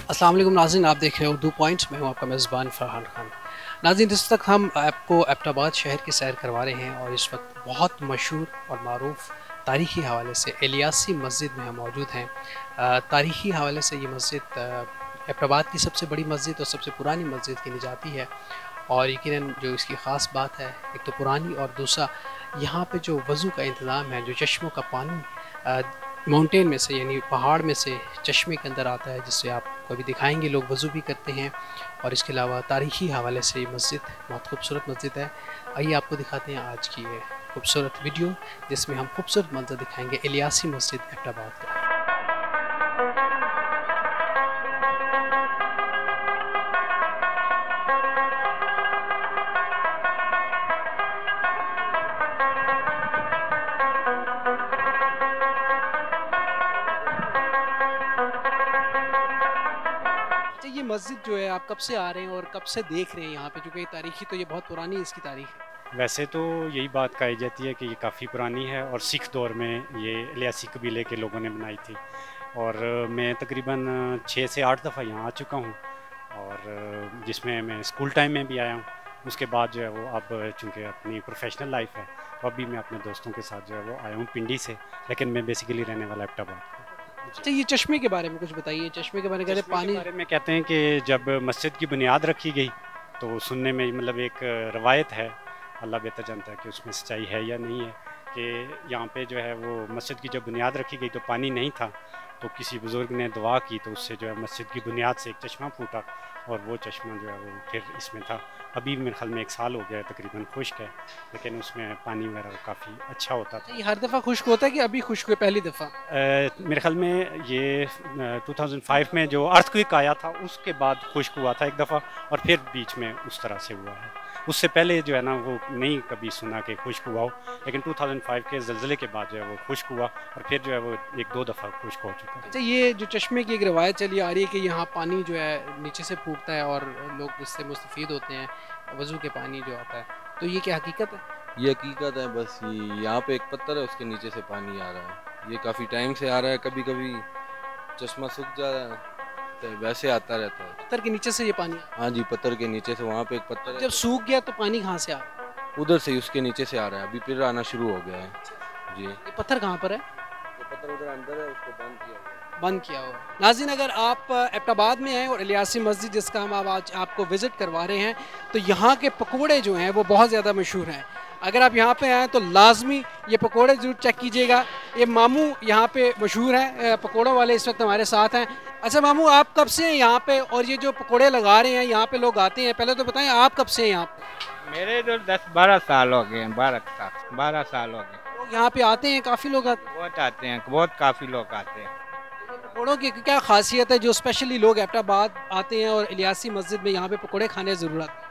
अस्सलाम वालेकुम नाज़रीन, आप देख रहे हो उर्दू पॉइंट्स। मैं हूं आपका मेज़बान फ़रहान खान। नाज़रीन, इस वक्त हम आपको एबटाबाद शहर की सैर करवा रहे हैं और इस वक्त बहुत मशहूर और मारूफ़ तारीख़ी हवाले से इलियासी मस्जिद में हम मौजूद हैं। तारीख़ी हवाले से ये मस्जिद एबटाबाद की सबसे बड़ी मस्जिद और सबसे पुरानी मस्जिद गिनी जाती है। और यकीनन जो इसकी ख़ास बात है, एक तो पुरानी और दूसरा यहाँ पे जो वज़ू का इंतज़ाम है, जो चश्मों का पानी माउंटेन में से यानी पहाड़ में से चश्मे के अंदर आता है, जिससे आप कभी दिखाएंगे, लोग वज़ू भी करते हैं। और इसके अलावा तारीख़ी हवाले से ये मस्जिद बहुत खूबसूरत मस्जिद है। आइए आपको दिखाते हैं आज की ये खूबसूरत वीडियो, जिसमें हम खूबसूरत मंज़र दिखाएंगे इलियासी मस्जिद एबटाबाद का। ये मस्जिद जो है, आप कब से आ रहे हैं और कब से देख रहे हैं यहाँ पे? चूँकि तारीख़ी तो ये बहुत पुरानी इसकी तारीख़ है। वैसे तो यही बात कही जाती है कि ये काफ़ी पुरानी है और सिख दौर में ये इलियासी कबीले के लोगों ने बनाई थी। और मैं तकरीबन 6 से 8 दफ़ा यहाँ आ चुका हूँ, और जिसमें मैं स्कूल टाइम में भी आया हूँ। उसके बाद जो है वो अब चूँकि अपनी प्रोफेशनल लाइफ है, तो अभी मैं अपने दोस्तों के साथ जो है वो आया हूँ पिंडी से, लेकिन मैं बेसिकली रहने वाला एबटाबाद का। अच्छा, ये चश्मे के बारे में कुछ बताइए। चश्मे के बारे में कहते हैं चश्मे के बारे में कहते हैं कि जब मस्जिद की बुनियाद रखी गई, तो सुनने में मतलब एक रवायत है, अल्लाह बेहतर जानता है कि उसमें सच्चाई है या नहीं है, कि यहाँ पे जो है वो मस्जिद की जब बुनियाद रखी गई तो पानी नहीं था, तो किसी बुज़ुर्ग ने दुआ की, तो उससे जो है मस्जिद की बुनियाद से एक चश्मा फूटा, और वो चश्मा जो है वो फिर इसमें था। अभी मेरे ख्याल में 1 साल हो गया है, तकरीबन खुश्क है, लेकिन उसमें पानी वगैरह काफ़ी अच्छा होता था। ये हर दफ़ा खुश्क होता है कि अभी खुश्क हुआ पहली दफ़ा? मेरे ख्याल में ये 2005 में जो अर्थक्वेक आया था, उसके बाद खुश्क हुआ था एक दफ़ा, और फिर बीच में उस तरह से हुआ है। उससे पहले जो है ना वो नहीं कभी सुना कि खुश्क हुआ हो, लेकिन 2005 के ज़लज़ले के बाद जो है वो खुश्क हुआ, और फिर जो है वो 1-2 दफ़ा खुश्क हो चुका है। अच्छा, ये जो चश्मे की एक रवायत चली आ रही है कि यहाँ पानी जो है नीचे से फूटता है और लोग इससे मुस्तफ़ीद होते हैं, वज़ू के पानी जो आता है, तो ये क्या हकीकत है? ये हकीकत है। बस ये यहाँ पे एक पत्थर है, उसके नीचे से पानी आ रहा है। ये काफ़ी टाइम से आ रहा है। कभी कभी चश्मा सूख जा रहा है, तो वैसे आता रहता है। पत्थर के नीचे से ये पानी? हाँ जी, पत्थर के नीचे से। वहाँ पे एक पत्थर है, जब सूख गया तो पानी कहाँ से आ रहा है? उधर से ही उसके नीचे से आ रहा है। अभी फिर आना शुरू हो गया है जी। ये पत्थर कहाँ पर है? ये पत्थर उधर अंदर है, उसको बंद किया गया है। बंद किया हुआ है। नाज़रीन, अगर आप एबटाबाद में हैं और इलियासी मस्जिद जिसका हम आज आपको विज़िट करवा रहे हैं, तो यहाँ के पकोड़े जो हैं वो बहुत ज़्यादा मशहूर हैं। अगर आप यहाँ पे आएँ तो लाजमी ये पकोड़े ज़रूर चेक कीजिएगा। ये मामू यहाँ पे मशहूर हैं, पकोड़ों वाले इस वक्त हमारे साथ हैं। अच्छा मामू, आप कब से हैं यहाँ पे और ये जो पकोड़े लगा रहे हैं, यहाँ पे लोग आते हैं, पहले तो बताएं आप कब से हैं यहाँ पे? मेरे तो 10-12 साल हो गए हैं। 12 साल हो गए। लोग यहाँ पे आते हैं, काफ़ी लोग आते हैं। बहुत आते हैं, बहुत काफ़ी लोग आते हैं। पकोड़ों की क्या खासियत है जो स्पेशली लोग एबटाबाद आते हैं और इलियासी मस्जिद में यहाँ पे पकोड़े खाने ज़रूर आते हैं?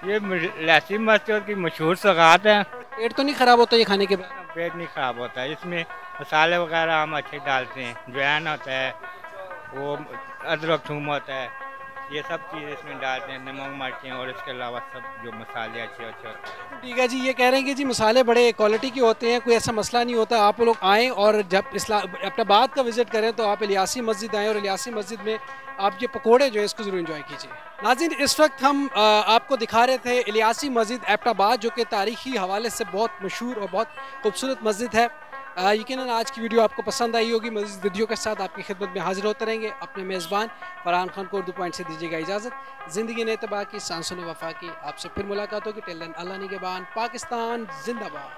ये इलियासी मस्जिद की मशहूर सौगात है। पेट तो नहीं ख़राब होता ये खाने के बाद? पेट नहीं ख़राब होता है। इसमें मसाले वगैरह हम अच्छे डालते हैं। अजवाइन होता है, वो अदरक थूम होता है, ये सब चीज़ इसमें डालते हैं, नमक मिर्चें, और इसके अलावा सब जो मसाले अच्छे अच्छे होते हैं। ठीक है जी, ये कह रहे हैं कि जी मसाले बड़े क्वालिटी के होते हैं, कोई ऐसा मसला नहीं होता। आप लोग आएँ और जब एबटाबाद का विज़िट करें तो आप इलियासी मस्जिद आएँ और इलियासी मस्जिद में आप ये पकोड़े जो है इसको ज़रूर एंजॉय कीजिए। नाज़रीन, इस वक्त हम आपको दिखा रहे थे इलियासी मस्जिद एबटाबाद, जो कि तारीख़ी हवाले से बहुत मशहूर और बहुत खूबसूरत मस्जिद है। यकीनन आज की वीडियो आपको पसंद आई होगी। मज़ीद वीडियो के साथ आपकी खिदमत में हाजिर होते रहेंगे। अपने मेज़बान फ़रहान खान को उर्दू पॉइंट से दीजिएगा इजाज़त। ज़िंदगी ने तबाह की, सांसों ने वफ़ा की। आपसे फिर मुलाकात होगी। टिल देन अल्लाह निगहबान। पाकिस्तान जिंदाबाद।